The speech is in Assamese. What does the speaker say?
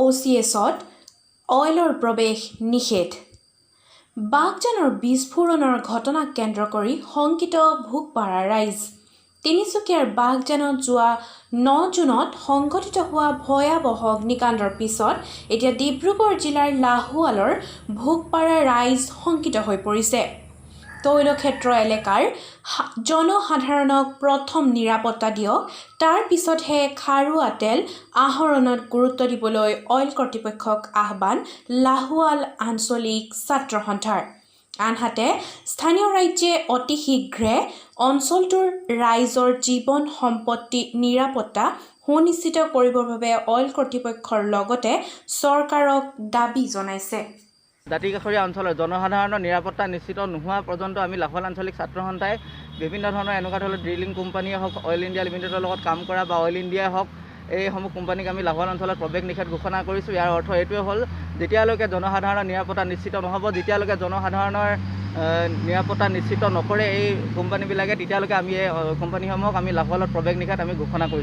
OCSত অইলৰ প্ৰৱেশ নিষেধ। বাঘজানৰ বিস্ফোৰণৰ ঘটনাক কেন্দ্ৰ কৰি শংকিত ভোগপাৰা ৰাইজ। তিনিচুকীয়াৰ বাঘজানত যোৱা 9 জুনত সংঘটিত হোৱা ভয়াৱহ অগ্নিকাণ্ডৰ পিছত এতিয়া ডিব্ৰুগড় জিলাৰ লাহোৱালৰ ভোগপাৰা ৰাইজ শংকিত হৈ পৰিছে। তৈলক্ষেত্ৰ এলেকাৰ জনসাধাৰণক প্ৰথম নিৰাপত্তা দিয়ক, তাৰ পিছতহে খাৰুৱা তেল আহৰণত গুৰুত্ব দিবলৈ অইল কৰ্তৃপক্ষক আহ্বান লাহোৱাল আঞ্চলিক ছাত্ৰ সন্থাৰ। আনহাতে স্থানীয় ৰাজ্যে অতি শীঘ্ৰে অঞ্চলটোৰ ৰাইজৰ জীৱন সম্পত্তি নিৰাপত্তা সুনিশ্চিত কৰিবৰ বাবে অইল কৰ্তৃপক্ষৰ লগতে চৰকাৰক দাবী জনাইছে। দাঁতিকাষৰীয়া অঞ্চলৰ জনসাধাৰণৰ নিৰাপত্তা নিশ্চিত নোহোৱা পৰ্যন্ত আমি লাহোৱাল আঞ্চলিক ছাত্ৰ সন্থাই বিভিন্ন ধৰণৰ এনেকুৱা ধৰণৰ ড্ৰিলিং কোম্পানীয়ে হওক, অইল ইণ্ডিয়া লিমিটেডৰ লগত কাম কৰা বা অইল ইণ্ডিয়াই হওক, এইসমূহ কোম্পানীক আমি লাহোৱাল অঞ্চলত প্ৰৱেশ নিষেধ ঘোষণা কৰিছোঁ। ইয়াৰ অৰ্থ এইটোৱে হ'ল, যেতিয়ালৈকে জনসাধাৰণৰ নিৰাপত্তা নিশ্চিত নহ'ব, যেতিয়ালৈকে জনসাধাৰণৰ নিৰাপত্তা নিশ্চিত নকৰে এই কোম্পানীবিলাকে, তেতিয়ালৈকে আমি এই কোম্পানীসমূহক আমি লাহোৱালত প্ৰৱেশ নিষেধ আমি ঘোষণা কৰিছোঁ।